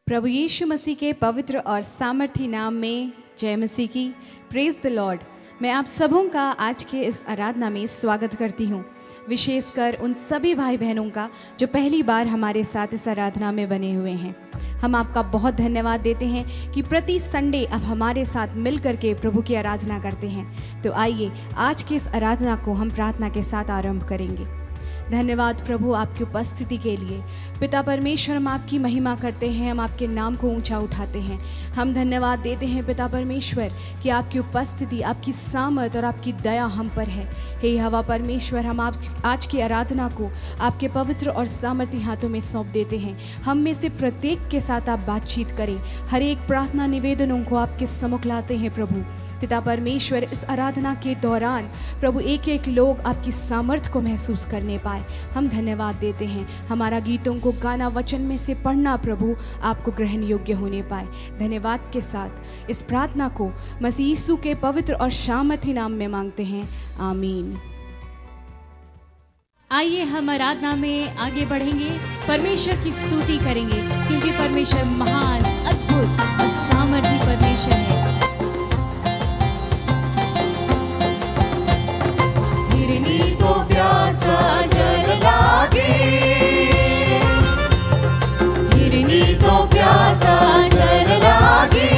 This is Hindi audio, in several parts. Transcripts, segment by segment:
प्रभु यीशु मसीह के पवित्र और सामर्थी नाम में जय मसीह की। Praise the Lord. मैं आप सबों का आज के इस आराधना में स्वागत करती हूँ, विशेषकर उन सभी भाई बहनों का जो पहली बार हमारे साथ इस आराधना में बने हुए हैं। हम आपका बहुत धन्यवाद देते हैं कि प्रति संडे अब हमारे साथ मिल करके प्रभु की आराधना करते हैं। तो आइए आज की इस आराधना को हम प्रार्थना के साथ आरंभ करेंगे। धन्यवाद प्रभु आपकी उपस्थिति के लिए। पिता परमेश्वर, हम आपकी महिमा करते हैं, हम आपके नाम को ऊंचा उठाते हैं। हम धन्यवाद देते हैं पिता परमेश्वर कि आपकी उपस्थिति, आपकी सामर्थ और आपकी दया हम पर है। हे हवा परमेश्वर, हम आज की आराधना को आपके पवित्र और सामर्थी हाथों में सौंप देते हैं। हम में से प्रत्येक के साथ आप बातचीत करें। हर एक प्रार्थना निवेदनों को आपके सम्मुख लाते हैं प्रभु। पिता परमेश्वर, इस आराधना के दौरान प्रभु एक एक लोग आपकी सामर्थ को महसूस करने पाए। हम धन्यवाद देते हैं। हमारा गीतों को गाना, वचन में से पढ़ना प्रभु आपको ग्रहण योग्य होने पाए। धन्यवाद के साथ इस प्रार्थना को मसीह यीशु के पवित्र और सामर्थी नाम में मांगते हैं, आमीन। आइए हम आराधना में आगे बढ़ेंगे, परमेश्वर की स्तुति करेंगे, क्योंकि परमेश्वर महान, अद्भुत और सामर्थी परमेश्वर है। तो प्यासा जल लागे, हिरनी तो प्यासा जल लागे,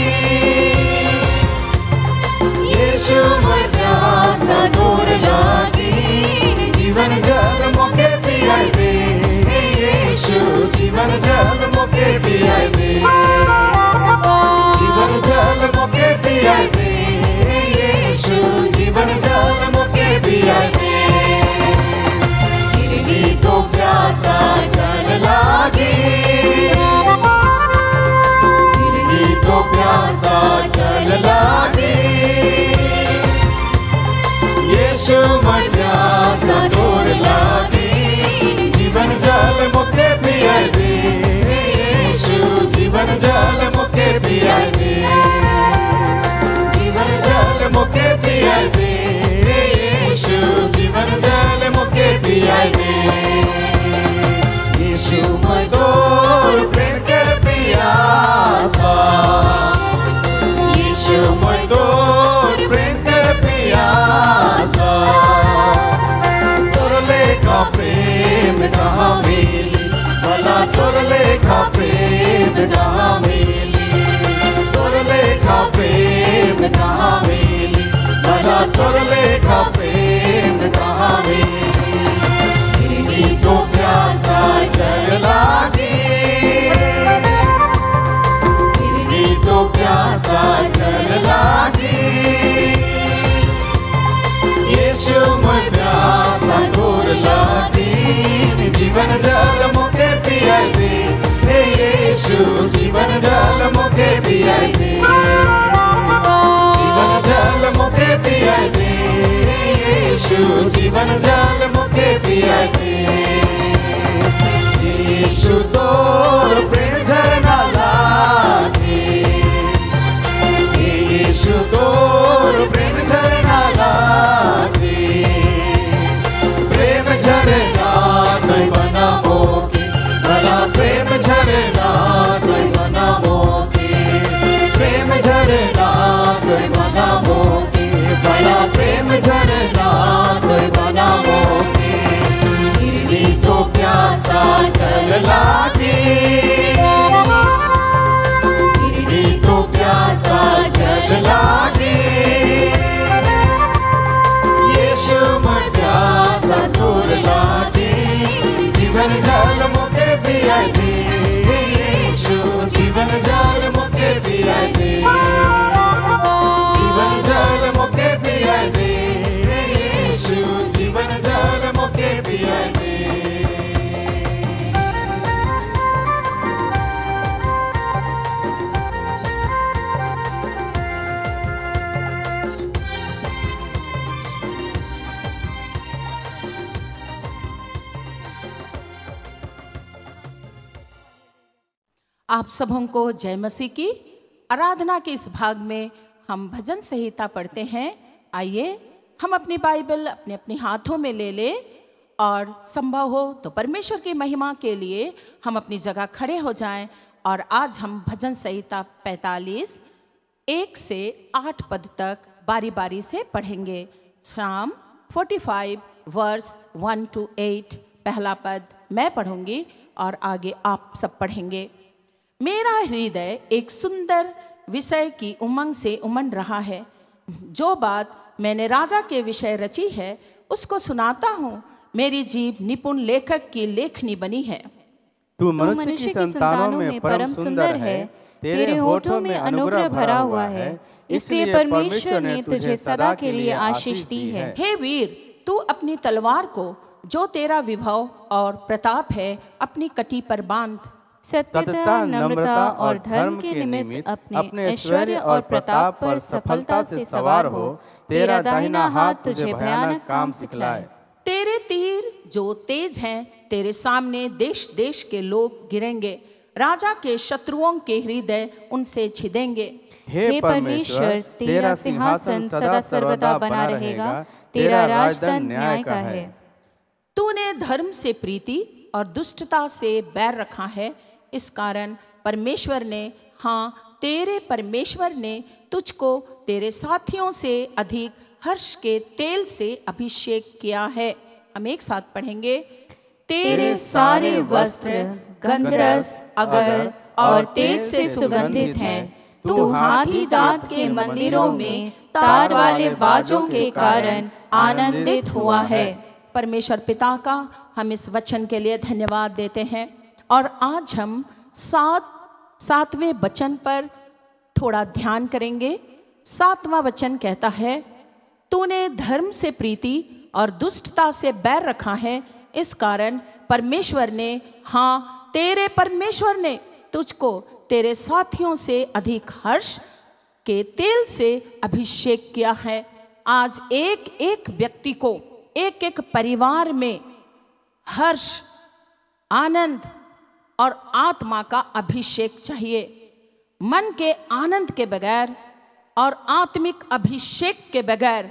यीशु मैं प्यासा दूर लागे, जीवन जल मोके पियाई दे, यीशु जीवन जल मोके पियाई दे, जीवन जल मोके पियाई दे, यीशु जीवन जल मोके पियाई दे। तो प्यासा जल लागे, हिरनी तो प्यासा जल लागे, यीशु मैं प्यासा दूर लागे, जीवन जल मोके पियाई दे, यीशु जीवन जल मोके पियाई दे, जीवन जल मोके पियाई दे, यीशु जीवन जल मोके पियाई दे। यीशु मधुर प्रेम के पियासा, यीशु मधुर प्रेम के पियासा, तोर लेखा प्रेम कहाँ मिली, भला तोर लेखा प्रेम कहाँ मिली, तोर लेखा प्रेम कहाँ मिली, भला तोर लेखा प्रेम कहाँ मिली। हिरनी तो प्यासा जल लागे, हिरनी तो प्यासा जल लागे, यीशु मैं प्यासा दूर लागे, जीवन जल मोके पियाई दे, हे यीशु जीवन जल मोके पियाई दे, जीवन जल मोके पियाई दे, यीशु जीवन जल मोके पियाई दे। यीशु तोर प्रेम झरना लागे, यीशु तोर प्रेम झरना लागे, प्रेम झरना कोई बनाओगे, भला प्रेम झरना कोई बनाओगे, प्रेम झरना कोई बनाओगे, भला प्रेम झरना कोई बनाओगे। हिरनी तो प्यासा जल लागे, हिरनी तो प्यासा जल लागे, यीशु मैं प्यासा दूर लागे, जीवन जल मोके पियाई दे, यीशु जीवन जल मोके पियाई दे, जीवन जल मोके पियाई दे, यीशु जीवन जल मोके पियाई दे। आप सबों को जय मसीह की। आराधना के इस भाग में हम भजन संहिता पढ़ते हैं। आइए हम अपनी बाइबल अपने अपने हाथों में ले लें और संभव हो तो परमेश्वर की महिमा के लिए हम अपनी जगह खड़े हो जाएं और आज हम भजन संहिता 45 1 से 8 पद तक बारी बारी से पढ़ेंगे। शाम 45 वर्स 1 to 8 पहला पद मैं पढ़ूंगी और आगे आप सब पढ़ेंगे। मेरा हृदय एक सुंदर विषय की उमंग से उमड़ रहा है। जो बात मैंने राजा के विषय रची है उसको सुनाता हूँ। मेरी जीभ निपुण लेखक की लेखनी बनी है। तू मनुष्य की संतानों में परम सुंदर है, तेरे होठों में अनुग्रह भरा हुआ है, इसलिए परमेश्वर ने तुझे सदा के लिए आशीष दी है। हे वीर, तू अपनी तलवार को जो तेरा विभव और प्रताप है अपनी कटी पर बांध। सत्यता, नम्रता और धर्म के निमित्त अपने ऐश्वर्य और प्रताप पर सफलता से सवार हो। तेरा दाहिना हाथ तुझे भयानक काम सिखलाए। तेरे तीर जो तेज हैं, तेरे सामने देश देश के लोग गिरेंगे। राजा के शत्रुओं के हृदय उनसे छिदेंगे। हे परमेश्वर, तेरा सिंहासन सदा सर्वदा बना रहेगा, तेरा राजदंड न्याय का है। तूने धर्म से प्रीति और दुष्टता से बैर रखा है। इस कारण परमेश्वर ने, हाँ तेरे परमेश्वर ने तुझको तेरे साथियों से अधिक हर्ष के तेल से अभिषेक किया है। हम एक साथ पढ़ेंगे। तेरे सारे वस्त्र गंधरस, अगर और तेज से सुगंधित हैं। तू हाथी दांत के मंदिरों में तार वाले बाजों के कारण आनंदित हुआ है। परमेश्वर पिता का हम इस वचन के लिए धन्यवाद देते हैं। और आज हम 7वें वचन पर थोड़ा ध्यान करेंगे। 7वां वचन कहता है, तूने धर्म से प्रीति और दुष्टता से बैर रखा है। इस कारण परमेश्वर ने, हाँ तेरे परमेश्वर ने तुझको तेरे साथियों से अधिक हर्ष के तेल से अभिषेक किया है। आज एक एक व्यक्ति को, एक एक परिवार में हर्ष, आनंद और आत्मा का अभिषेक चाहिए। मन के आनंद के बगैर और आत्मिक अभिषेक के बगैर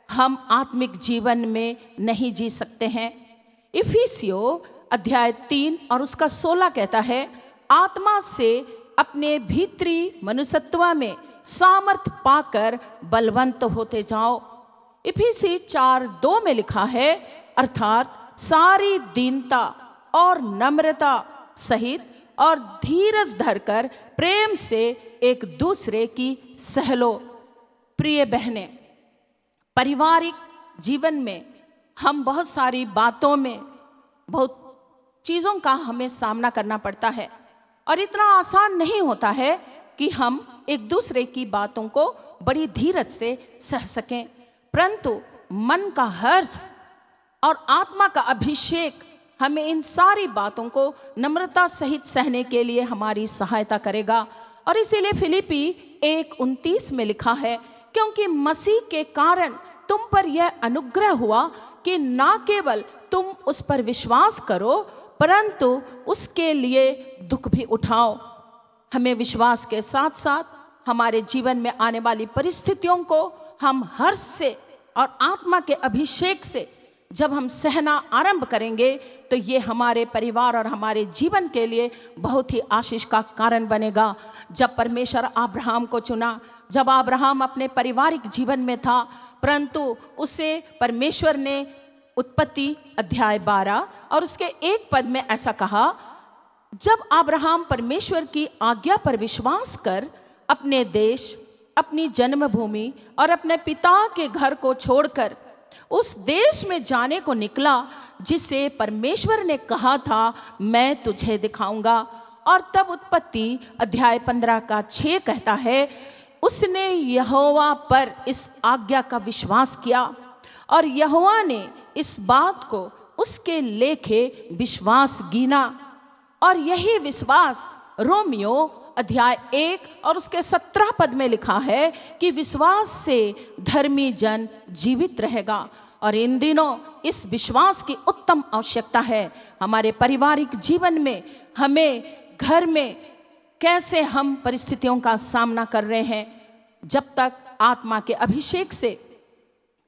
हम आत्मिक जीवन में नहीं जी सकते हैं। इफिसियों अध्याय 3 और उसका 16 कहता है, आत्मा से अपने भीतरी मनुष्यत्व में सामर्थ पाकर बलवंत होते जाओ। इफिसी 4:2 में लिखा है, अर्थात सारी दीनता और नम्रता सहित और धीरज धरकर प्रेम से एक दूसरे की सहलो। प्रिय बहनें, पारिवारिक जीवन में हम बहुत सारी बातों में, बहुत चीज़ों का हमें सामना करना पड़ता है और इतना आसान नहीं होता है कि हम एक दूसरे की बातों को बड़ी धीरज से सह सकें। परंतु मन का हर्ष और आत्मा का अभिषेक हमें इन सारी बातों को नम्रता सहित सहने के लिए हमारी सहायता करेगा। और इसीलिए फिलिपी 1:29 में लिखा है, क्योंकि मसीह के कारण तुम पर यह अनुग्रह हुआ कि ना केवल तुम उस पर विश्वास करो परंतु उसके लिए दुख भी उठाओ। हमें विश्वास के साथ साथ हमारे जीवन में आने वाली परिस्थितियों को हम हर्ष से और आत्मा के अभिषेक से जब हम सहना आरंभ करेंगे तो ये हमारे परिवार और हमारे जीवन के लिए बहुत ही आशीष का कारण बनेगा। जब परमेश्वर अब्राहम को चुना, जब अब्राहम अपने पारिवारिक जीवन में था, परंतु उसे परमेश्वर ने उत्पत्ति अध्याय 12 और उसके 1 पद में ऐसा कहा, जब अब्राहम परमेश्वर की आज्ञा पर विश्वास कर अपने देश, अपनी जन्मभूमि और अपने पिता के घर को छोड़कर उस देश में जाने को निकला जिसे परमेश्वर ने कहा था मैं तुझे दिखाऊंगा। और तब उत्पत्ति अध्याय 15 का 6 कहता है, उसने यहोवा पर इस आज्ञा का विश्वास किया और यहोवा ने इस बात को उसके लेखे विश्वास गिना। और यही विश्वास रोमियो अध्याय 1 और उसके 17 पद में लिखा है कि विश्वास से धर्मी जन जीवित रहेगा। और इन दिनों इस विश्वास की उत्तम आवश्यकता है। हमारे पारिवारिक जीवन में, हमें घर में कैसे हम परिस्थितियों का सामना कर रहे हैं, जब तक आत्मा के अभिषेक से,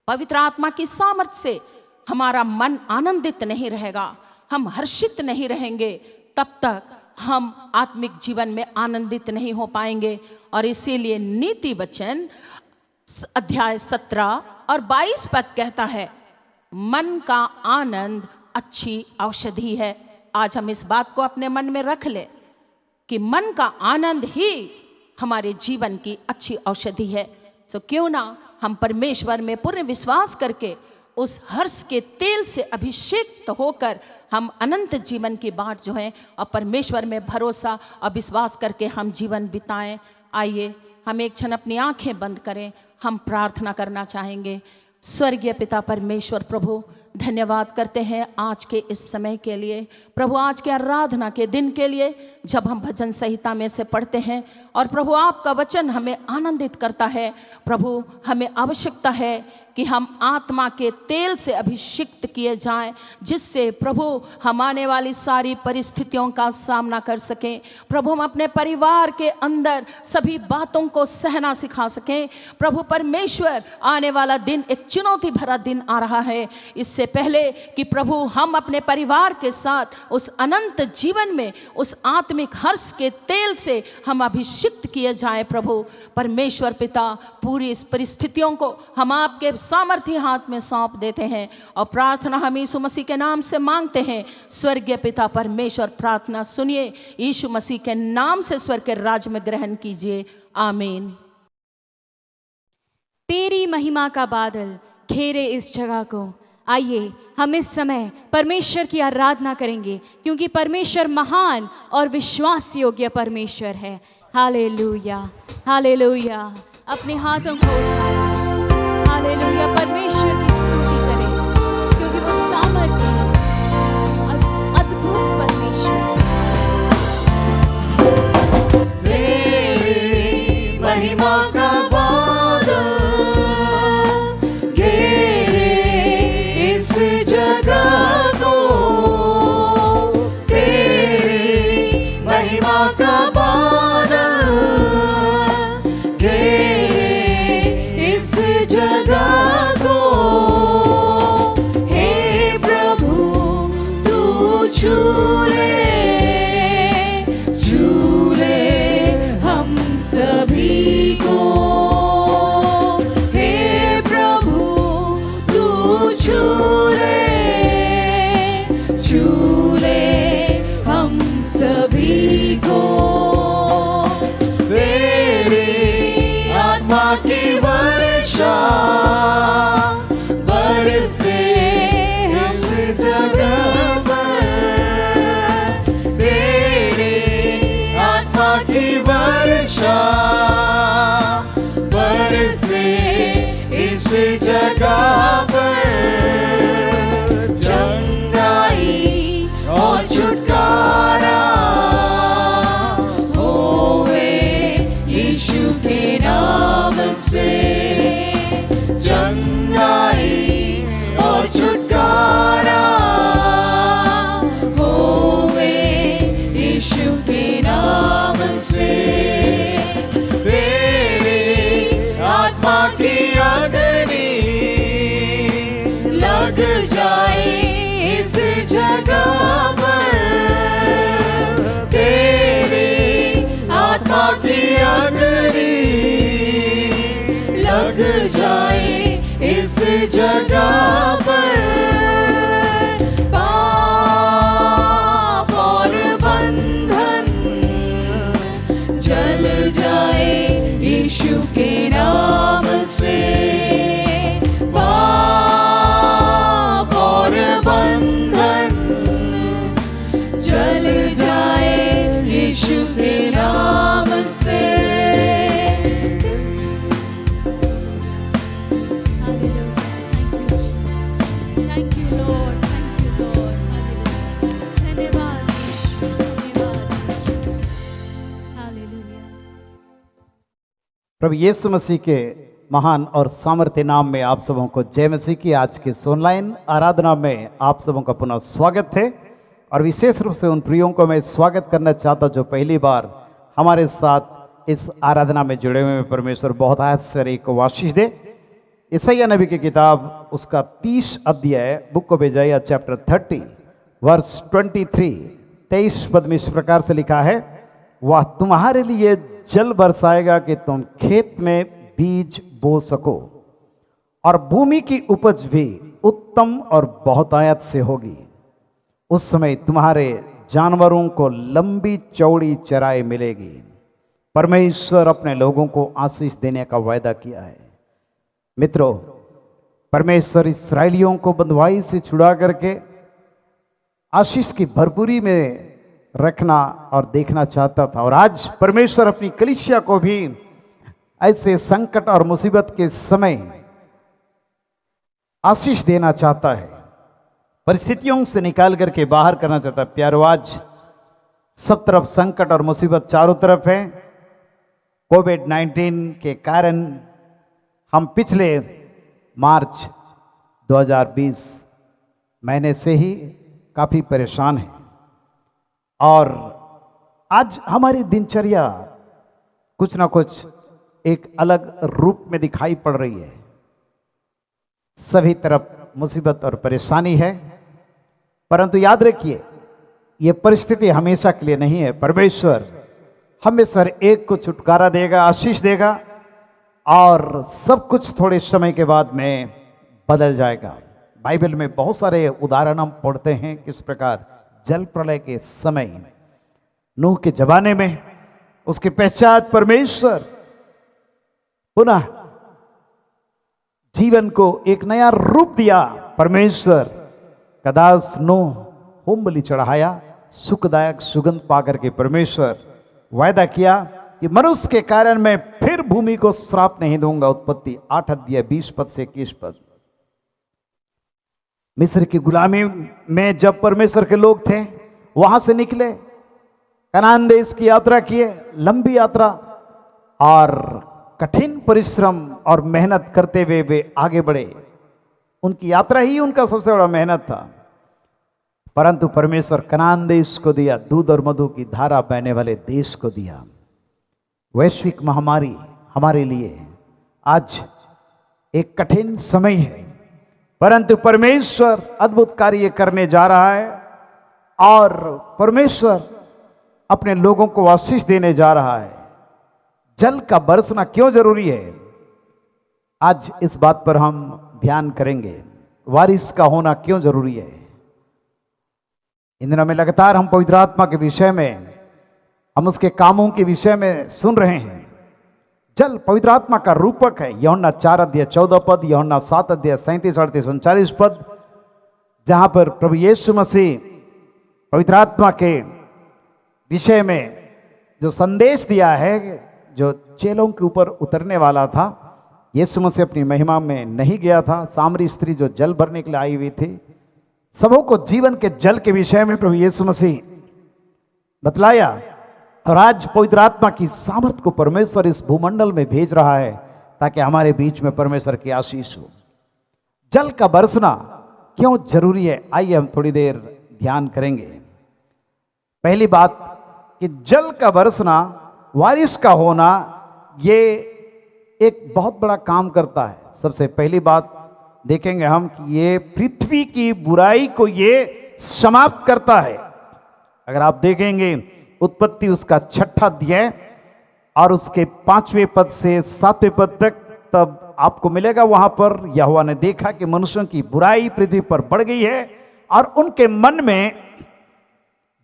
पवित्र आत्मा की सामर्थ्य से हमारा मन आनंदित नहीं रहेगा, हम हर्षित नहीं रहेंगे, तब तक हम आत्मिक जीवन में आनंदित नहीं हो पाएंगे। और इसीलिए नीति वचन अध्याय 17 और 22 पद कहता है, मन का आनंद अच्छी औषधि है। आज हम इस बात को अपने मन में रख ले कि मन का आनंद ही हमारे जीवन की अच्छी औषधि है। सो क्यों ना हम परमेश्वर में पूर्ण विश्वास करके उस हर्ष के तेल से अभिषेक होकर हम अनंत जीवन की बाट जो है और परमेश्वर में भरोसा और विश्वास करके हम जीवन बिताएं। आइए हम एक क्षण अपनी आंखें बंद करें, हम प्रार्थना करना चाहेंगे। स्वर्गीय पिता परमेश्वर प्रभु, धन्यवाद करते हैं आज के इस समय के लिए प्रभु, आज के आराधना के दिन के लिए, जब हम भजन संहिता में से पढ़ते हैं और प्रभु आपका वचन हमें आनंदित करता है। प्रभु हमें आवश्यकता है कि हम आत्मा के तेल से अभिषिक्त किए जाएं, जिससे प्रभु हम आने वाली सारी परिस्थितियों का सामना कर सकें। प्रभु हम अपने परिवार के अंदर सभी बातों को सहना सिखा सकें। प्रभु परमेश्वर, आने वाला दिन एक चुनौती भरा दिन आ रहा है। इससे पहले कि प्रभु हम अपने परिवार के साथ उस अनंत जीवन में उस आत्मिक हर्ष के तेल से हम अभिषिक्त किए जाएं। प्रभु परमेश्वर पिता, पूरी इस परिस्थितियों को हम आपके सामर्थ्य हाथ में सौंप देते हैं और प्रार्थना हम यीशु मसीह के नाम से मांगते हैं। स्वर्गीय पिता परमेश्वर, प्रार्थना सुनिए, यीशु मसीह के नाम से स्वर्ग के राज्य में ग्रहण कीजिए। आमीन। तेरी महिमा का बादल घेरे इस जगह को। आइए हम इस समय परमेश्वर की आराधना करेंगे, क्योंकि परमेश्वर महान और विश्वास योग्य परमेश्वर है। Hallelujah, hallelujah. अपने हाथों को उठाएं, हालेलुया। परमेश्वर की स्तुति करें, क्योंकि वो सामर्थी और अद्भुत परमेश्वर है। तेरी महिमा का बादल घेरे इस जगह को, तेरी महिमा का बादल घेरे इस जगह को। हे प्रभु तू छू ले हम सभी को। हे प्रभु तू छू ले हम सभी को। तेरी आत्मा की वर्षा बरसे इस जगह पर, तेरी आत्मा की वर्षा बरसे इस जगह पर। चंगाई और छुटकारा होवे यीशु के नाम से। चंगाई और छुटकारा होवे यीशु के नाम से। तेरी आत्मा की अग्नि लग जाए इस जगह पर, तेरी आत्मा की अग्नि लग जाए इस जगह पर। पाप और बंधन जल जाए यीशु के नाम से। पाप और बंधन जल जाए यीशु के नाम से। Thank you, Lord. Thank you, Lord. धन्यवाद यीशु, धन्यवाद यीशु। हालेलुया। प्रभु यीशु मसीह के महान और सामर्थ्य नाम में आप सबों को जय मसीह की। आज के ऑनलाइन आराधना में आप सबों का पुनः स्वागत है और विशेष रूप से उन प्रियों को मैं स्वागत करना चाहता जो पहली बार हमारे साथ इस आराधना में जुड़े हुए हैं। परमेश्वर बहुत आश्चर्य को आशीष दे। यशायाह नबी की किताब उसका 30 अध्याय, बुक ऑफ यशायाह चैप्टर 30 वर्स 23 23 पद में इस प्रकार से लिखा है, वह तुम्हारे लिए जल बरसाएगा कि तुम खेत में बीज बो सको और भूमि की उपज भी उत्तम और बहुतायत से होगी। उस समय तुम्हारे जानवरों को लंबी चौड़ी चराई मिलेगी। परमेश्वर अपने लोगों को आशीष देने का वायदा किया है। मित्रों, परमेश्वर इस्राएलियों को बंधुआई से छुड़ा करके आशीष की भरपूरी में रखना और देखना चाहता था, और आज परमेश्वर अपनी कलीसिया को भी ऐसे संकट और मुसीबत के समय आशीष देना चाहता है, परिस्थितियों से निकाल करके बाहर करना चाहता है। प्यारो, आज सब तरफ संकट और मुसीबत चारों तरफ है। कोविड-19 के कारण हम पिछले मार्च 2020 महीने से ही काफ़ी परेशान हैं, और आज हमारी दिनचर्या कुछ ना कुछ एक अलग रूप में दिखाई पड़ रही है। सभी तरफ मुसीबत और परेशानी है, परंतु याद रखिए, ये परिस्थिति हमेशा के लिए नहीं है। परमेश्वर हमेशा एक को छुटकारा देगा, आशीष देगा, और सब कुछ थोड़े समय के बाद में बदल जाएगा। बाइबल में बहुत सारे उदाहरण हम पढ़ते हैं किस प्रकार जल प्रलय के समय, नूह के जमाने में, उसके पश्चात परमेश्वर पुनः जीवन को एक नया रूप दिया। परमेश्वर का दास नूह होम बलि चढ़ाया, सुखदायक सुगंध पाकर के परमेश्वर वायदा किया कि मनुष्य के कारण मैं फिर भूमि को श्राप नहीं दूंगा। उत्पत्ति 8 अध्याय 20 पद से 21 पद। मिस्र की गुलामी में जब परमेश्वर के लोग थे, वहां से निकले, कनान देश की यात्रा किए, लंबी यात्रा और कठिन परिश्रम और मेहनत करते हुए वे आगे बढ़े। उनकी यात्रा ही उनका सबसे बड़ा मेहनत था, परंतु परमेश्वर कनान देश को दिया, दूध और मधु की धारा बहने वाले देश को दिया। वैश्विक महामारी हमारे लिए आज एक कठिन समय है, परंतु परमेश्वर अद्भुत कार्य करने जा रहा है, और परमेश्वर अपने लोगों को आशीष देने जा रहा है। जल का बरसना क्यों जरूरी है, आज इस बात पर हम ध्यान करेंगे। बारिश का होना क्यों जरूरी है। इन दिनों में लगातार हम पवित्र आत्मा के विषय में, हम उसके कामों के विषय में सुन रहे हैं। जल पवित्र आत्मा का रूपक है। यूहन्ना 4 अध्याय 14 पद, यूहन्ना 7 अध्याय 37, 38, 39 पद, जहां पर प्रभु यीशु मसीह पवित्र आत्मा के विषय में जो संदेश दिया है, जो चेलों के ऊपर उतरने वाला था। यीशु मसीह अपनी महिमा में नहीं गया था। सामरी स्त्री जो जल भरने के लिए आई हुई थी, सबों को जीवन के जल के विषय में प्रभु यीशु मसीह बतलाया, और आज पवित्र आत्मा की सामर्थ को परमेश्वर इस भूमंडल में भेज रहा है ताकि हमारे बीच में परमेश्वर की आशीष हो। जल का बरसना क्यों जरूरी है, आइए हम थोड़ी देर ध्यान करेंगे। पहली बात कि जल का बरसना, बारिश का होना, ये एक बहुत बड़ा काम करता है। सबसे पहली बात देखेंगे हम कि ये पृथ्वी की बुराई को ये समाप्त करता है। अगर आप देखेंगे उत्पत्ति उसका 6 अध्याय और उसके 5वें पद से 7वें पद तक, तब आपको मिलेगा वहां पर यहोवा ने देखा कि मनुष्यों की बुराई पृथ्वी पर बढ़ गई है, और उनके मन में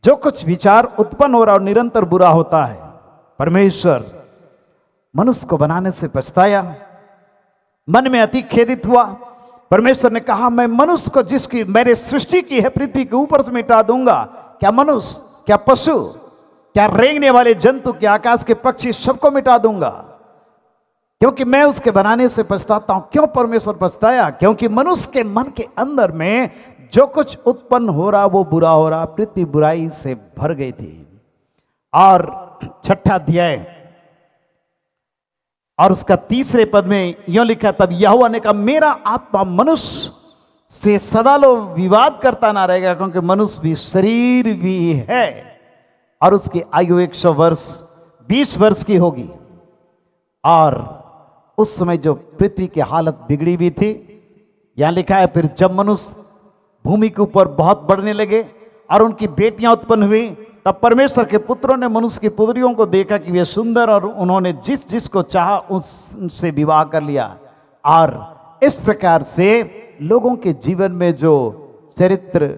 जो कुछ विचार उत्पन्न हो रहा और निरंतर बुरा होता है। परमेश्वर मनुष्य को बनाने से पछताया, मन में अति खेदित हुआ। परमेश्वर ने कहा, मैं मनुष्य को जिसकी मैंने सृष्टि की है पृथ्वी के ऊपर से मिटा दूंगा। क्या मनुष्य, क्या पशु, क्या रेंगने वाले जंतु, क्या आकाश के पक्षी, सबको मिटा दूंगा, क्योंकि मैं उसके बनाने से पछताता हूं। क्यों परमेश्वर पछताया? क्योंकि मनुष्य के मन के अंदर में जो कुछ उत्पन्न हो रहा वो बुरा हो रहा। पृथ्वी बुराई से भर गई थी। और 6 अध्याय और उसका 3रे पद में यूं लिखा, तब यहोवा ने कहा, मेरा आत्मा मनुष्य से सदा लो विवाद करता ना रहेगा, क्योंकि मनुष्य भी शरीर भी है, और उसकी आयु 100 वर्ष 20 वर्ष की होगी। और उस समय जो पृथ्वी की हालत बिगड़ी हुई थी, यहां लिखा है, फिर जब मनुष्य भूमि के ऊपर बहुत बढ़ने लगे और उनकी बेटियां उत्पन्न हुई, तब परमेश्वर के पुत्रों ने मनुष्य की पुत्रियों को देखा कि वे सुंदर, और उन्होंने जिस जिस को चाहा उससे विवाह कर लिया। और इस प्रकार से लोगों के जीवन में जो चरित्र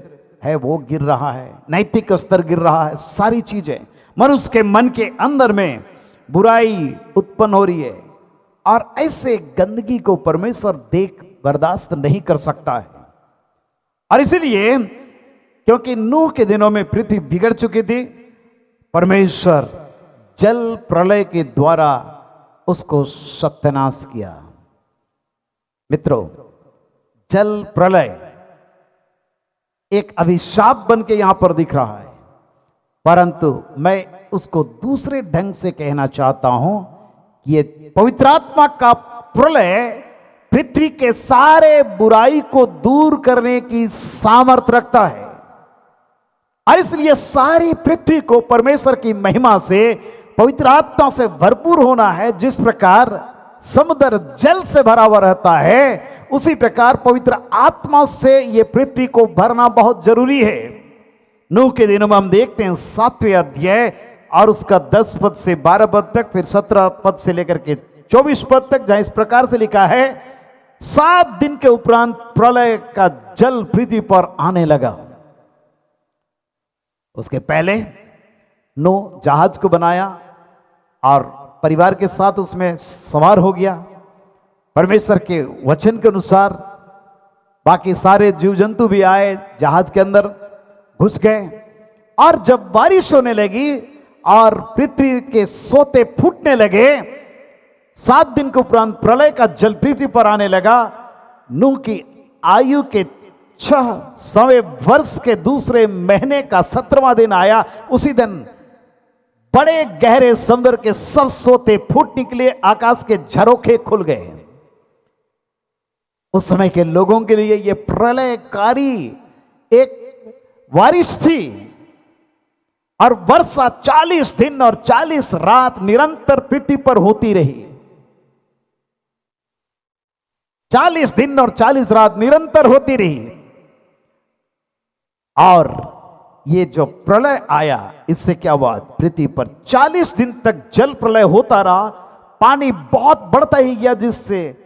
है वो गिर रहा है, नैतिक स्तर गिर रहा है, सारी चीजें मनुष्य के मन के अंदर में बुराई उत्पन्न हो रही है। और ऐसे गंदगी को परमेश्वर देख बर्दाश्त नहीं कर सकता है। और इसीलिए क्योंकि नूह के दिनों में पृथ्वी बिगड़ चुकी थी, परमेश्वर जल प्रलय के द्वारा उसको सत्यानाश किया। मित्रों, जल प्रलय एक अभिशाप बन के यहां पर दिख रहा है, परंतु मैं उसको दूसरे ढंग से कहना चाहता हूं कि ये पवित्र आत्मा का प्रलय पृथ्वी के सारे बुराई को दूर करने की सामर्थ्य रखता है। और इसलिए सारी पृथ्वी को परमेश्वर की महिमा से, पवित्र आत्मा से भरपूर होना है। जिस प्रकार समुद्र जल से भरा हुआ रहता है, उसी प्रकार पवित्र आत्मा से ये पृथ्वी को भरना बहुत जरूरी है। नूह के दिनों में हम देखते हैं 7वें अध्याय और उसका 10 पद से 12 पद तक, फिर 17 पद से लेकर के 24 पद तक, जहां इस प्रकार से लिखा है, 7 दिन के उपरांत प्रलय का जल पृथ्वी पर आने लगा। उसके पहले नूह जहाज को बनाया और परिवार के साथ उसमें सवार हो गया। परमेश्वर के वचन के अनुसार बाकी सारे जीव जंतु भी आए, जहाज के अंदर घुस गए। और जब बारिश होने लगी और पृथ्वी के सोते फूटने लगे, 7 दिन के उपरांत प्रलय का जल पृथ्वी पर आने लगा। नूह की आयु के 600वें वर्ष के दूसरे महीने का 17वां दिन आया। उसी दिन बड़े गहरे समुद्र के सब सोते फूट निकले, आकाश के झरोखे खुल गए। उस समय के लोगों के लिए यह प्रलयकारी एक बारिश थी। और वर्षा 40 दिन और 40 रात निरंतर पृथ्वी पर होती रही। 40 दिन और 40 रात निरंतर होती रही। और ये जो प्रलय आया, इससे क्या हुआ, पृथ्वी पर 40 दिन तक जल प्रलय होता रहा। पानी बहुत बढ़ता ही गया, जिससे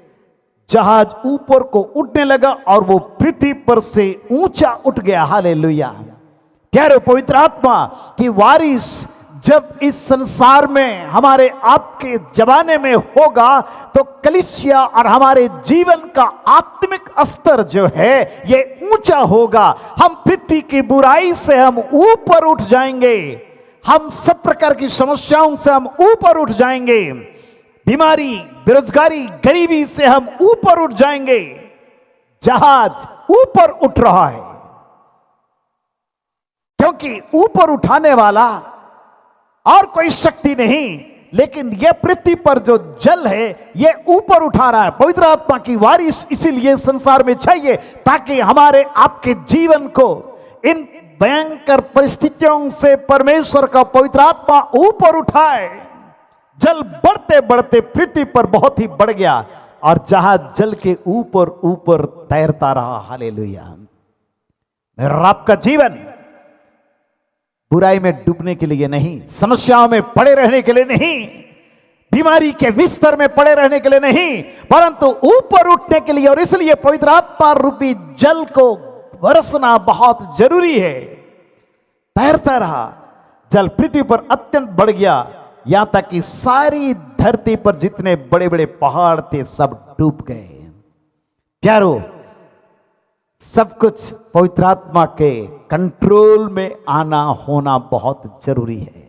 जहाज ऊपर को उठने लगा और वो पृथ्वी पर से ऊंचा उठ गया। हालेलुया। प्यारे, पवित्र आत्मा की वारिश जब इस संसार में हमारे आपके जमाने में होगा, तो कलीसिया और हमारे जीवन का आत्मिक स्तर जो है ये ऊंचा होगा। हम पृथ्वी की बुराई से हम ऊपर उठ जाएंगे। हम सब प्रकार की समस्याओं से हम ऊपर उठ जाएंगे। बीमारी, बेरोजगारी, गरीबी से हम ऊपर उठ जाएंगे। जहाज ऊपर उठ रहा है, क्योंकि ऊपर उठाने वाला और कोई शक्ति नहीं, लेकिन यह पृथ्वी पर जो जल है ये ऊपर उठा रहा है। पवित्र आत्मा की बारिश इसीलिए संसार में चाहिए, ताकि हमारे आपके जीवन को इन भयंकर परिस्थितियों से परमेश्वर का पवित्र आत्मा ऊपर उठाए। जल बढ़ते बढ़ते पृथ्वी पर बहुत ही बढ़ गया और जहाज जल के ऊपर ऊपर तैरता रहा। हालेलुया। मेरा आपका जीवन बुराई में डूबने के लिए नहीं, समस्याओं में पड़े रहने के लिए नहीं, बीमारी के बिस्तर में पड़े रहने के लिए नहीं, परंतु ऊपर उठने के लिए। और इसलिए पवित्र आत्मा रूपी जल को बरसना बहुत जरूरी है। तैरता रहा, जल पृथ्वी पर अत्यंत बढ़ गया, यहां तक कि सारी धरती पर जितने बड़े बड़े पहाड़ थे सब डूब गए। प्यारो, सब कुछ पवित्र आत्मा के कंट्रोल में आना होना बहुत जरूरी है।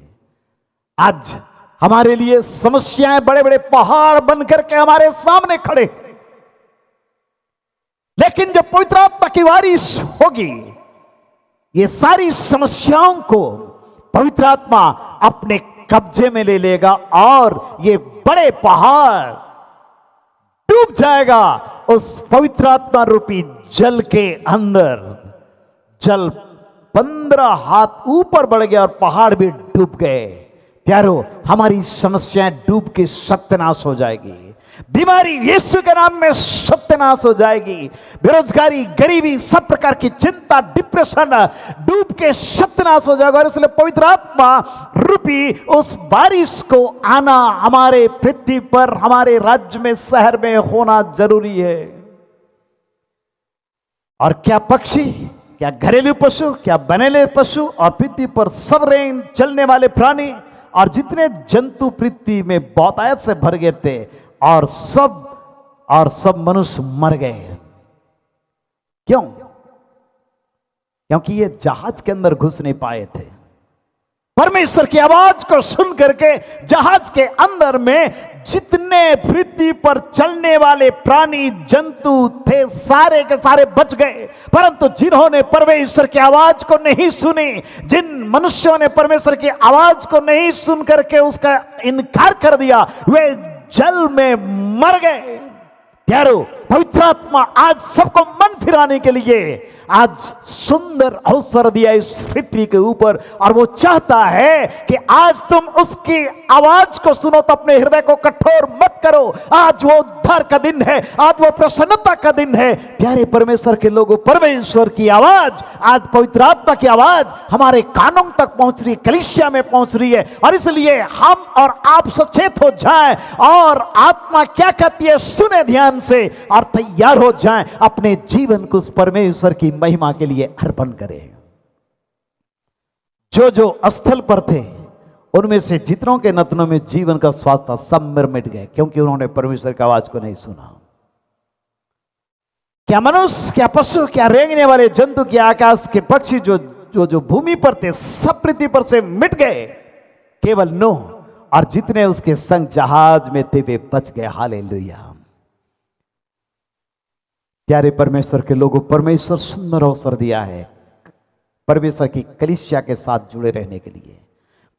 आज हमारे लिए समस्याएं बड़े बड़े पहाड़ बनकर के हमारे सामने खड़े, लेकिन जब पवित्र आत्मा की बारिश होगी, ये सारी समस्याओं को पवित्र आत्मा अपने कब्जे में ले लेगा और ये बड़े पहाड़ डूब जाएगा उस पवित्र आत्मा रूपी जल के अंदर। जल 15 हाथ ऊपर बढ़ गया और पहाड़ भी डूब गए। प्यारो, हमारी समस्याएं डूब के सत्यानाश हो जाएगी। बीमारी यीशु के नाम में सत्यानाश हो जाएगी। बेरोजगारी, गरीबी, सब प्रकार की चिंता, डिप्रेशन डूब के सत्यानाश हो जाएगा। और इसलिए पवित्र आत्मा रूपी उस बारिश को आना हमारे पृथ्वी पर, हमारे राज्य में, शहर में होना जरूरी है। और क्या पक्षी, क्या घरेलू पशु, क्या बनेले पशु और पृथ्वी पर सब रेंग चलने वाले प्राणी और जितने जंतु पृथ्वी में बहुतायत से भर गए थे और सब मनुष्य मर गए। क्यों? क्योंकि ये जहाज के अंदर घुस नहीं पाए थे। परमेश्वर की आवाज को सुन करके जहाज के अंदर में जितने पृथ्वी पर चलने वाले प्राणी जंतु थे सारे के सारे बच गए। परंतु जिन्होंने परमेश्वर की आवाज को नहीं सुनी, जिन मनुष्यों ने परमेश्वर की आवाज को नहीं सुन करके उसका इनकार कर दिया, वे जल में मर गए। प्यारो, पवित्र आत्मा आज सबको मन फिराने के लिए आज सुंदर अवसर दिया इस पृथ्वी के ऊपर, और वो चाहता है कि आज तुम उसकी आवाज को सुनो तो अपने हृदय को कठोर मत करो। आज वो उद्धार का दिन है, आज वो प्रसन्नता का दिन है। प्यारे परमेश्वर के लोगों, परमेश्वर की आवाज, आज पवित्र आत्मा की आवाज हमारे कानों तक पहुंच रही है, कलीसिया में पहुंच रही है। और इसलिए हम और आप सचेत हो जाएं और आत्मा क्या कहती है सुने ध्यान से और तैयार हो जाएं, अपने जीवन को उस परमेश्वर की महिमा के लिए अर्पण करें। जो स्थल पर थे उनमें से जितनों के नतनों में जीवन का स्वास्थ्य था, सब मिट गए, क्योंकि उन्होंने परमेश्वर की आवाज को नहीं सुना। क्या मनुष्य, क्या पशु, क्या रेंगने वाले जंतु, क्या आकाश के पक्षी जो भूमि पर थे, सब पृथ्वी पर से मिट गए। केवल नूह और जितने उसके संग जहाज में थे वे बच गए। हालेलुया। प्यारे परमेश्वर के लोगों, परमेश्वर सुंदर अवसर दिया है परमेश्वर की कलीसिया के साथ जुड़े रहने के लिए,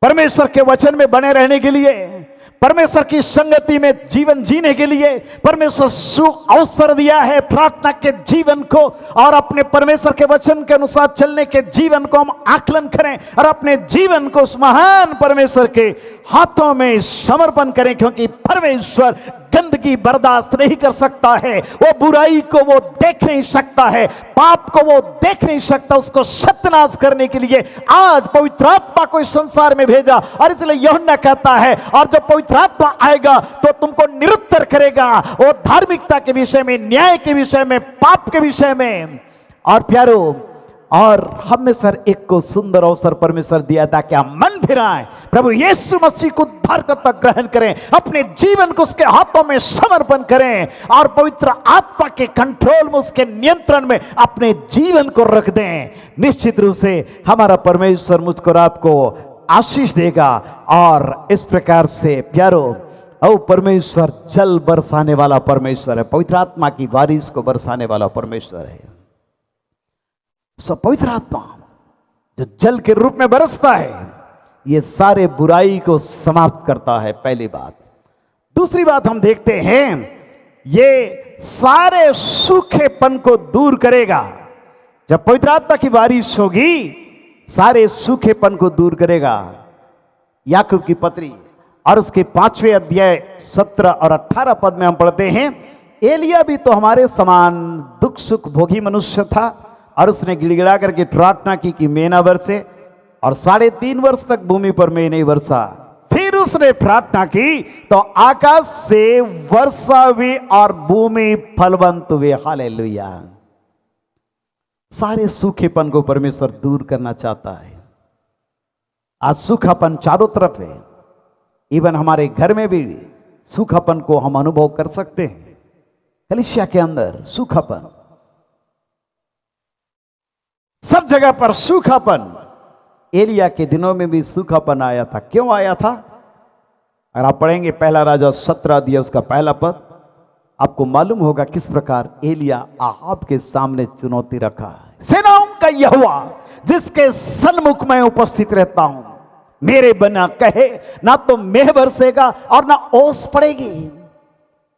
परमेश्वर के वचन में बने रहने के लिए, परमेश्वर की संगति में जीवन जीने के लिए। परमेश्वर सु अवसर दिया है प्रार्थना के जीवन को, और अपने परमेश्वर के वचन के अनुसार चलने के जीवन को हम आकलन करें और अपने जीवन को उस महान परमेश्वर के हाथों में समर्पण करें, क्योंकि परमेश्वर गंदगी बर्दाश्त नहीं कर सकता है। वो बुराई को वो देख नहीं सकता है, पाप को वो देख नहीं सकता। उसको सत्यानाश करने के लिए आज पवित्र आत्मा को इस संसार में भेजा। और इसलिए यूहन्ना कहता है, और जब पवित्र आत्मा आएगा तो तुमको निरुत्तर करेगा, वो धार्मिकता के विषय में, न्याय के विषय में, पाप के विषय में। और प्यारो, और हम में सर एक को सुंदर अवसर परमेश्वर दिया था कि हम मन फिराएं, प्रभु यीशु मसीह को उद्धारकर्ता ग्रहण करें, अपने जीवन को उसके हाथों में समर्पण करें और पवित्र आत्मा के कंट्रोल में, उसके नियंत्रण में अपने जीवन को रख दें। निश्चित रूप से हमारा परमेश्वर मुझको और आपको आशीष देगा। और इस प्रकार से प्यारो, ओ परमेश्वर जल बरसाने वाला परमेश्वर है, पवित्र आत्मा की बारिश को बरसाने वाला परमेश्वर है। पवित्र आत्मा जो जल के रूप में बरसता है, ये सारे बुराई को समाप्त करता है, पहली बात। दूसरी बात हम देखते हैं, ये सारे सूखेपन को दूर करेगा। जब पवित्र आत्मा की बारिश होगी, सारे सूखेपन को दूर करेगा। याकूब की पत्री और उसके 5वें अध्याय 17 और 18 पद में हम पढ़ते हैं, एलिया भी तो हमारे समान दुख सुख भोगी मनुष्य था, और उसने गिड़गिड़ा करके प्रार्थना की कि मेना बरसे, और 3.5 वर्ष तक भूमि पर मेघ नहीं बरसा। फिर उसने प्रार्थना की तो आकाश से वर्षा हुई और भूमि फलवंत हुई। हालेलुया। सारे सूखेपन को परमेश्वर दूर करना चाहता है। आज सूखापन चारों तरफ है, इवन हमारे घर में भी सूखापन को हम अनुभव कर सकते हैं। कलीसिया के अंदर सूखापन, सब जगह पर सूखापन। एलिया के दिनों में भी सूखापन आया था। क्यों आया था? अगर आप पढ़ेंगे पहला राजा 17 अध्याय उसका पहला पद, आपको मालूम होगा किस प्रकार एलिया आहाब के सामने चुनौती रखा है। सेनाओं का यहोवा जिसके सन्मुख में उपस्थित रहता हूं, मेरे बिना कहे ना तो मेघ बरसेगा और ना ओस पड़ेगी।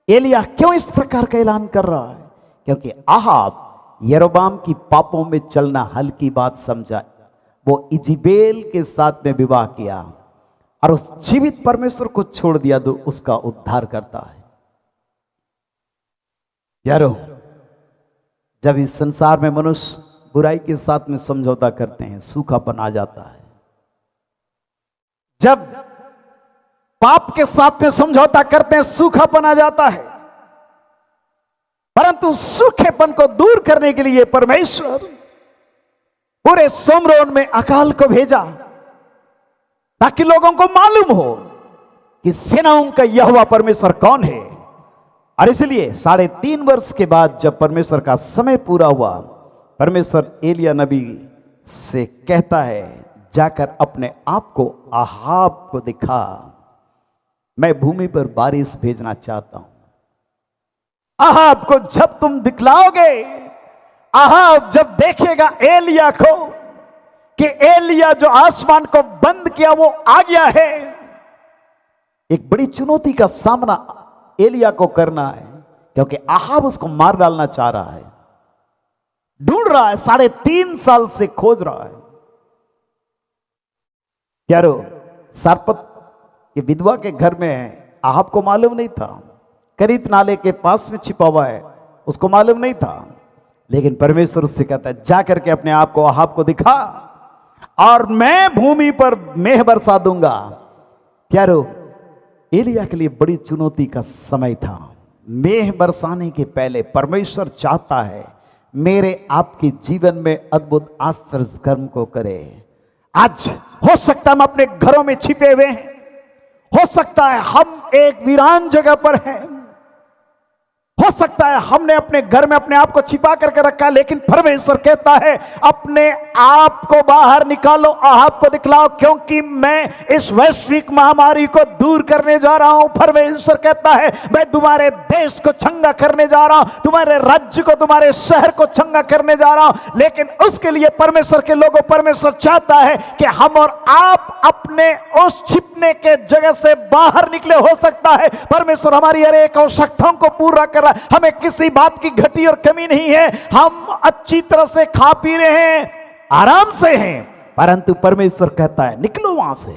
एलिया क्यों इस प्रकार का ऐलान कर रहा है? क्योंकि आहाब यरोबाम की पापों में चलना हल्की बात समझा। वो इजबेल के साथ में विवाह किया और उस जीवित परमेश्वर को छोड़ दिया तो उसका उद्धार करता है। यारो, जब इस संसार में मनुष्य बुराई के साथ में समझौता करते हैं, सूखापन आ जाता है। जब पाप के साथ में समझौता करते हैं, सूखापन आ जाता है। परंतु सूखेपन को दूर करने के लिए परमेश्वर पूरे सोमरोन में अकाल को भेजा, ताकि लोगों को मालूम हो कि सेनाओं का यहोवा परमेश्वर कौन है। और इसलिए 3.5 वर्ष के बाद जब परमेश्वर का समय पूरा हुआ, परमेश्वर एलिया नबी से कहता है, जाकर अपने आप को आहाब को दिखा, मैं भूमि पर बारिश भेजना चाहता हूं। आहाब को जब तुम दिखलाओगे, आहाब जब देखेगा एलिया को कि एलिया जो आसमान को बंद किया वो आ गया है, एक बड़ी चुनौती का सामना एलिया को करना है, क्योंकि आहाब उसको मार डालना चाह रहा है, ढूंढ रहा है, 3.5 साल से खोज रहा है। यारो, सारपत के विधवा के घर में है, आहाब को मालूम नहीं था। करीत नाले के पास में छिपा हुआ है, उसको मालूम नहीं था। लेकिन परमेश्वर उससे कहता है, जा करके अपने आप को आहाब को दिखा और मैं भूमि पर मेह बरसा दूंगा। यारो, एलिया के लिए बड़ी चुनौती का समय था। मेह बरसाने के पहले परमेश्वर चाहता है मेरे आपके जीवन में अद्भुत आश्चर्य कर्म को करे। आज हो सकता है हम अपने घरों में छिपे हुए हैं, हो सकता है हम एक वीरान जगह पर हैं, हो सकता है हमने अपने घर में अपने आप को छिपा करके रखा है, लेकिन परमेश्वर कहता है अपने आप को बाहर निकालो, आहाब को दिखलाओ, क्योंकि मैं इस वैश्विक महामारी को दूर करने जा रहा हूं। परमेश्वर कहता है मैं तुम्हारे देश को चंगा करने जा रहा हूं, तुम्हारे राज्य को, तुम्हारे शहर को चंगा करने जा रहा हूं। लेकिन उसके लिए परमेश्वर के लोगों, परमेश्वर चाहता है कि हम और आप अपने उस छिपने के जगह से बाहर निकले। हो सकता है परमेश्वर हमारी हर एक आवश्यकताओं को पूरा कर, हमें किसी बात की घटी और कमी नहीं है, हम अच्छी तरह से खा पी रहे हैं, आराम से हैं, परंतु परमेश्वर कहता है निकलो वहां से।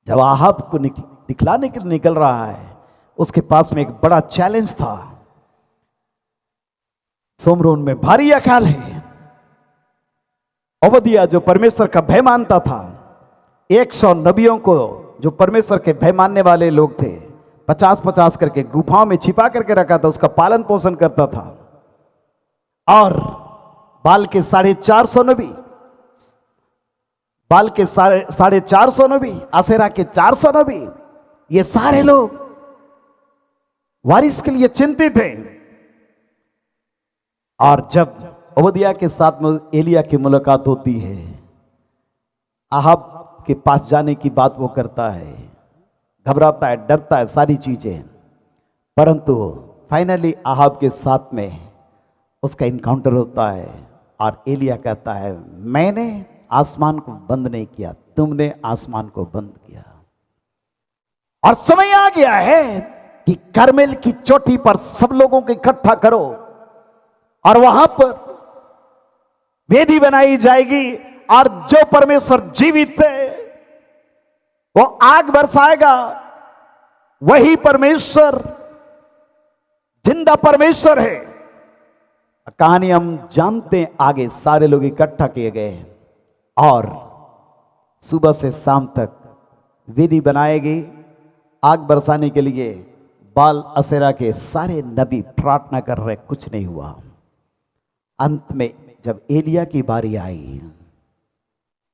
जब आहाब को दिखलाने के लिए निकल रहा है, उसके पास में एक बड़ा चैलेंज था। सोमरोन में भारी अकाल है। ओबदिया जो परमेश्वर का भय मानता था, 100 नबियों को जो परमेश्वर के भय मानने वाले लोग थे, 50-50 करके गुफाओं में छिपा करके रखा था, उसका पालन पोषण करता था। और बाल के 450 नबी, बाल के 450 नबी, आसेरा के 400 नबी, ये सारे लोग वारिस के लिए चिंतित थे। और जब ओबदिया के साथ में एलिया की मुलाकात होती है, आहाब के पास जाने की बात वो करता है, घबराता है, डरता है, सारी चीजें, परंतु फाइनली आहाब के साथ में उसका इनकाउंटर होता है और एलिया कहता है मैंने आसमान को बंद नहीं किया, तुमने आसमान को बंद किया। और समय आ गया है कि करमेल की चोटी पर सब लोगों को इकट्ठा करो और वहां पर वेदी बनाई जाएगी, और जो परमेश्वर जीवित है वो आग बरसाएगा। वही परमेश्वर जिंदा परमेश्वर है। कहानी हम जानते हैं, आगे सारे लोग इकट्ठा किए गए और सुबह से शाम तक विधि बनाएगी आग बरसाने के लिए। बाल असेरा के सारे नबी प्रार्थना कर रहे, कुछ नहीं हुआ। अंत में जब एलिया की बारी आई,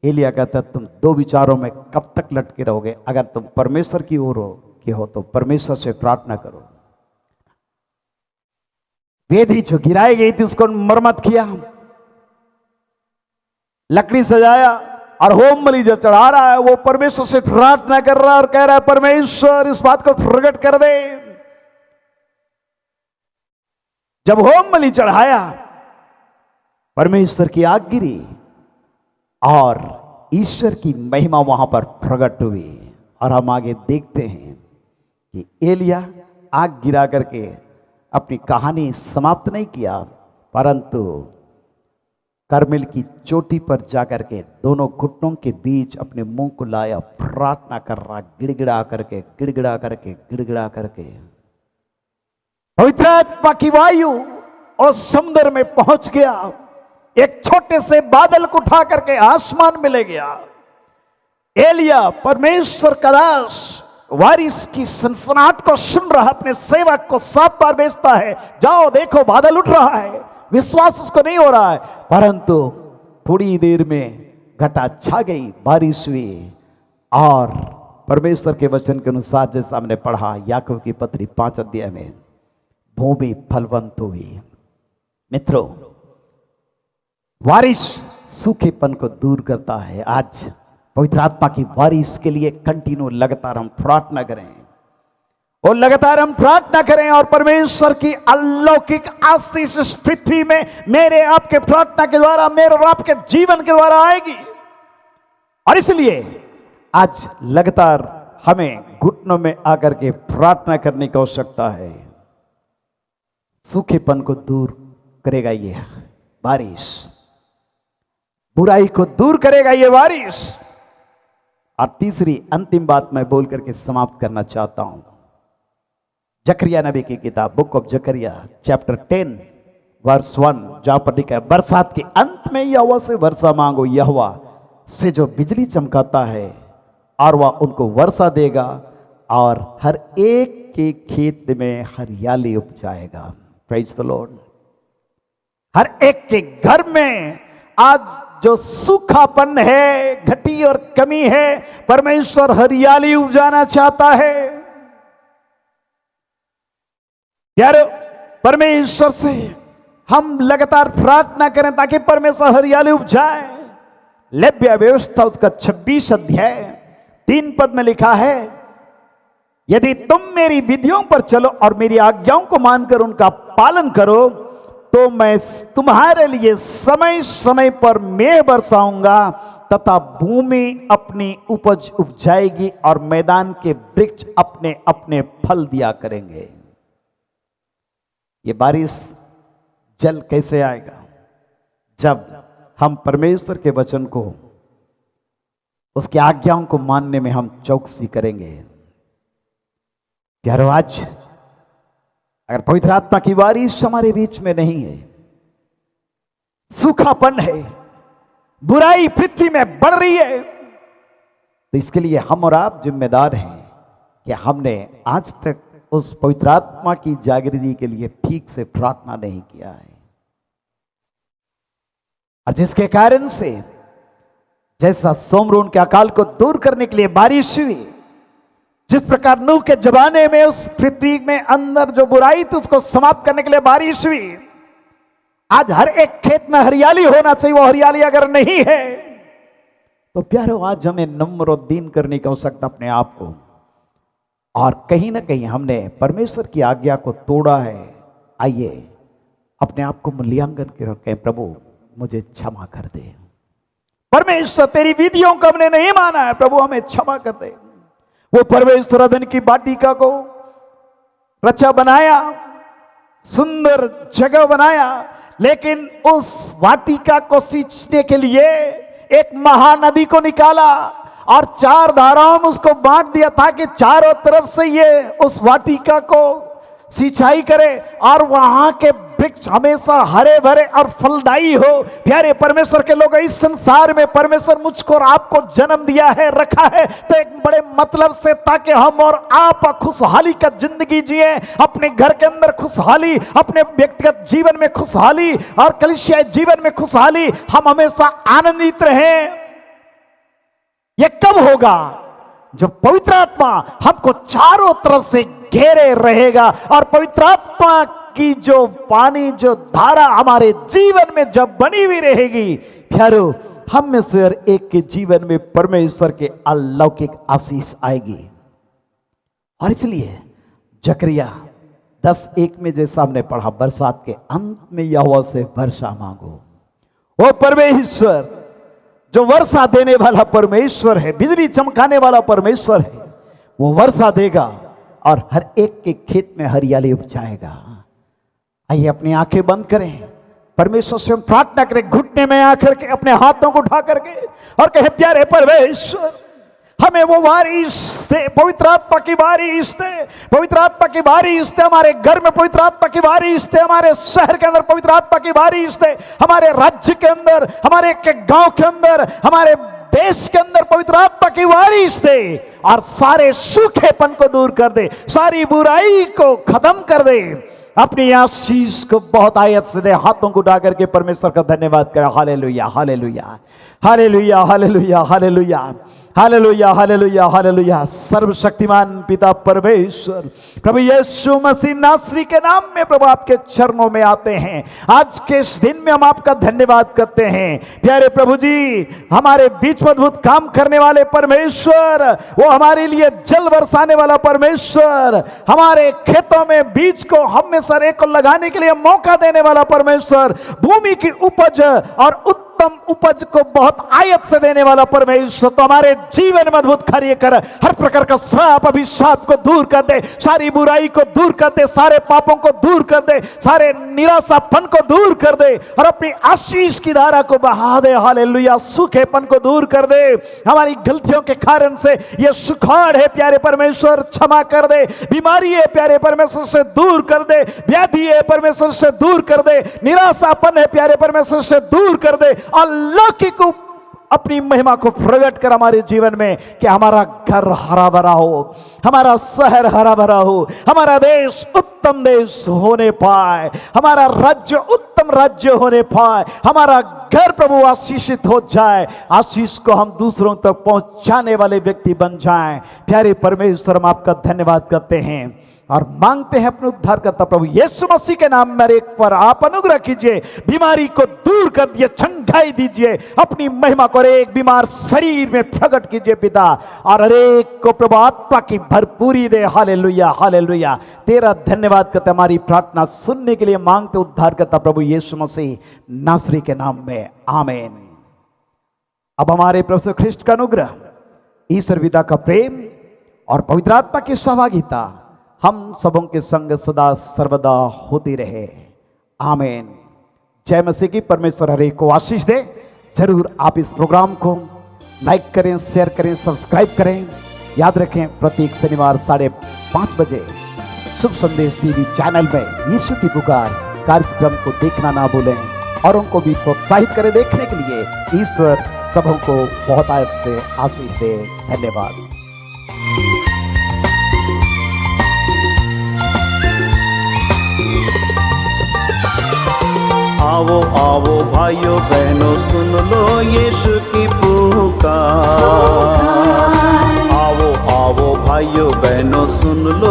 एलिया कहता तुम 2 विचारों में कब तक लटके रहोगे? अगर तुम परमेश्वर की ओर हो तो परमेश्वर से प्रार्थना करो। वेदी जो गिराई गई थी उसको मरम्मत किया, लकड़ी सजाया, और होम बलि जब चढ़ा रहा है वो परमेश्वर से प्रार्थना कर रहा है और कह रहा है परमेश्वर इस बात को प्रकट कर दे। जब होम बलि चढ़ाया, परमेश्वर की आग गिरी और ईश्वर की महिमा वहां पर प्रकट हुई। और हम आगे देखते हैं कि एलिया आग गिरा करके अपनी कहानी समाप्त नहीं किया, परंतु करमेल की चोटी पर जाकर के दोनों घुटनों के बीच अपने मुंह को लाया, प्रार्थना कर रहा, गिड़गिड़ा करके गिड़गिड़ा करके गिड़गिड़ा करके। पवित्र आत्मा की वायु और समुद्र में पहुंच गया, एक छोटे से बादल को उठा करके आसमान में ले गया। एलिया परमेश्वर का दास बारिश की सनसनाहट को सुन रहा, अपने सेवक को 7 बार भेजता है, जाओ देखो बादल उठ रहा है। विश्वास उसको नहीं हो रहा है, परंतु थोड़ी देर में घटा छा गई, बारिश हुई और परमेश्वर के वचन के अनुसार जैसा हमने पढ़ा याकूब की पत्री 5 अध्याय में, भूमि फलवंत हुई। मित्रों, बारिश सूखेपन को दूर करता है। आज पवित्र आत्मा की बारिश के लिए कंटिन्यू लगातार हम प्रार्थना करें और लगातार हम प्रार्थना करें और परमेश्वर की अलौकिक आशीष इस पृथ्वी में मेरे आपके प्रार्थना के द्वारा, मेरे और आपके जीवन के द्वारा आएगी। और इसलिए आज लगातार हमें घुटनों में आकर के प्रार्थना करने की आवश्यकता है। सूखेपन को दूर करेगा ये बारिश, बुराई को दूर करेगा ये बारिश। और तीसरी अंतिम बात मैं बोल करके समाप्त करना चाहता हूं। जकरिया नबी की किताब book of Zechariah chapter 10 verse 1, जहां पर लिखा है, बरसात के अंत में यहोवा से वर्षा मांगो, यहोवा से जो बिजली चमकाता है और वह उनको वर्षा देगा और हर एक के खेत में हरियाली उपजाएगा। Praise the lord. हर एक के घर में आज जो सूखापन है, घटी और कमी है, परमेश्वर हरियाली उपजाना चाहता है। यार, परमेश्वर से हम लगातार प्रार्थना करें ताकि परमेश्वर हरियाली उपजाए। लेव्य व्यवस्था उसका 26 अध्याय 3 पद में लिखा है, यदि तुम मेरी विधियों पर चलो और मेरी आज्ञाओं को मानकर उनका पालन करो तो मैं तुम्हारे लिए समय समय पर मेघ बरसाऊंगा तथा भूमि अपनी उपज उपजाएगी और मैदान के वृक्ष अपने अपने फल दिया करेंगे। ये बारिश जल कैसे आएगा? जब हम परमेश्वर के वचन को, उसकी आज्ञाओं को मानने में हम चौकसी करेंगे। प्यारो, आज अगर पवित्र आत्मा की बारिश हमारे बीच में नहीं है, सूखापन है, बुराई पृथ्वी में बढ़ रही है, तो इसके लिए हम और आप जिम्मेदार हैं कि हमने आज तक उस पवित्र आत्मा की जागृति के लिए ठीक से प्रार्थना नहीं किया है। और जिसके कारण से जैसा सोमरून के अकाल को दूर करने के लिए बारिश हुई, जिस प्रकार नूह के जमाने में उस पृथ्वी में अंदर जो बुराई थी उसको समाप्त करने के लिए बारिश हुई, आज हर एक खेत में हरियाली होना चाहिए। वो हरियाली अगर नहीं है तो प्यारो, आज हमें नम्र और दीन करने की आवश्यकता अपने आप को। और कहीं ना कहीं हमने परमेश्वर की आज्ञा को तोड़ा है। आइए अपने आप को मूल्यांकन कर रखें, प्रभु मुझे क्षमा कर दे। परमेश्वर तेरी विधियों को हमने नहीं माना है, प्रभु हमें क्षमा कर दे। वो परमेश्वर अदन की वाटिका को रचा बनाया, सुंदर जगह बनाया, लेकिन उस वाटिका को सींचने के लिए एक महानदी को निकाला और 4 धाराओं में उसको बांट दिया ताकि चारों तरफ से ये उस वाटिका को सिंचाई करे और वहां के वृक्ष हमेशा हरे भरे और फलदायी हो। प्यारे परमेश्वर के लोग, इस संसार में परमेश्वर मुझको और आपको जन्म दिया है, रखा है तो एक बड़े मतलब से, ताकि हम और आप खुशहाली का जिंदगी जिए, अपने घर के अंदर खुशहाली, अपने व्यक्तिगत जीवन में खुशहाली और कलीसियाई जीवन में खुशहाली, हम हमेशा आनंदित रहें। यह कब होगा? जब पवित्र आत्मा हमको चारों तरफ से घेरे रहेगा और पवित्र आत्मा की जो पानी, जो धारा हमारे जीवन में जब बनी हुई रहेगी, प्यारो, हम में से हर एक के जीवन में परमेश्वर के अलौकिक आशीष आएगी। और इसलिए जकरिया 10:1 में जैसा हमने पढ़ा, बरसात के अंत में यहोवा से वर्षा मांगो। वो परमेश्वर जो वर्षा देने वाला परमेश्वर है, बिजली चमकाने वाला परमेश्वर है, वो वर्षा देगा और हर एक के खेत में हरियाली उपजाएगा। आइए अपनी आंखें बंद करें, परमेश्वर से हम प्रार्थना करें, घुटने में आकर के अपने हाथों को उठा करके और कहे, प्यारे परमेश्वर, हमें वो बारिश दे, पवित्र आत्मा की बारिश दे, पवित्र आत्मा की बारिश दे, हमारे घर में पवित्र आत्मा की बारिश दे, हमारे शहर के अंदर पवित्र आत्मा की बारिश दे, हमारे राज्य के अंदर, हमारे के गांव के अंदर, हमारे देश के अंदर पवित्र आत्मा की बारिश दे और सारे सूखेपन को दूर कर दे, सारी बुराई को खत्म कर दे, अपनी आशीष को बहुत आयत से दे। हाथों को उठा करके परमेश्वर का धन्यवाद करें। Hallelujah, hallelujah, hallelujah, hallelujah, hallelujah, hallelujah, hallelujah, hallelujah. सर्वशक्तिमान पिता परमेश्वर प्रभु यीशु मसीह नासरी के नाम में प्रभु आपके चरणों में आते हैं। आज के इस दिन में हम आपका धन्यवाद करते हैं। प्यारे प्रभु जी, हमारे बीच अद्भुत काम करने वाले परमेश्वर, वो हमारे लिए जल बरसाने वाला परमेश्वर, हमारे खेतों में बीज को हम में से एक को लगाने के लिए मौका देने वाला परमेश्वर, भूमि की उपज और उत्तम उपज को बहुत आयत से देने वाला परमेश्वर, तो हमारे जीवन में अद्भुत कार्य कर, हर प्रकार का श्राप अभिशाप को दूर कर दे, सारी बुराई को दूर कर दे, सारे पापों को दूर कर दे, सारे निराशापन को दूर कर दे और अपनी आशीष की धारा को बहा दे। हालेलुया, सूखेपन को दूर कर दे, हमारी गलतियों के कारण से ये सुखाड़ है प्यारे परमेश्वर क्षमा कर दे, बीमारी है प्यारे परमेश्वर से दूर कर दे, व्याधि है परमेश्वर से दूर कर दे, निराशापन है प्यारे परमेश्वर से दूर कर दे, और लौकिक अपनी महिमा को प्रकट कर हमारे जीवन में कि हमारा घर हरा भरा हो, हमारा शहर हरा भरा हो, हमारा देश उत्तम देश होने पाए, हमारा राज्य उत्तम राज्य होने पाए, हमारा घर प्रभु आशीषित हो जाए, आशीष को हम दूसरों तक पहुंचाने वाले व्यक्ति बन जाएं। प्यारे परमेश्वर, हम आपका धन्यवाद करते हैं और मांगते हैं अपने उद्धारकर्ता प्रभु यीशु मसीह के नाम में एक पर आप अनुग्रह कीजिए, बीमारी को दूर कर दिए, चंगाई दीजिए, अपनी महिमा को एक बीमार शरीर में प्रकट कीजिए पिता, और हरेक को प्रभु आत्मा की भरपूरी दे। Hallelujah, hallelujah. तेरा धन्यवाद करते, हमारी प्रार्थना सुनने के लिए मांगते उद्धारकर्ता प्रभु यीशु मसीह नासरी के नाम में, आमीन। अब हमारे प्रभु ख्रिस्ट का अनुग्रह, ईश्वर पिता का प्रेम और पवित्र आत्मा की सहभागिता हम सबों के संग सदा सर्वदा होती रहे, आमीन। जय मसीह की। परमेश्वर हर एक को आशीष दे। जरूर आप इस प्रोग्राम को लाइक करें, शेयर करें, सब्सक्राइब करें। याद रखें, प्रत्येक शनिवार 5:30 बजे शुभ संदेश टीवी चैनल में यीशु की पुकार कार्यक्रम को देखना ना भूलें, और उनको भी प्रोत्साहित करें देखने के लिए। ईश्वर सबों को बहुत आयत से आशीष दे। धन्यवाद। आओ आओ भाइयों बहनों, सुन लो यीशु की पुकार। आओ आओ भाइयों बहनों, सुन लो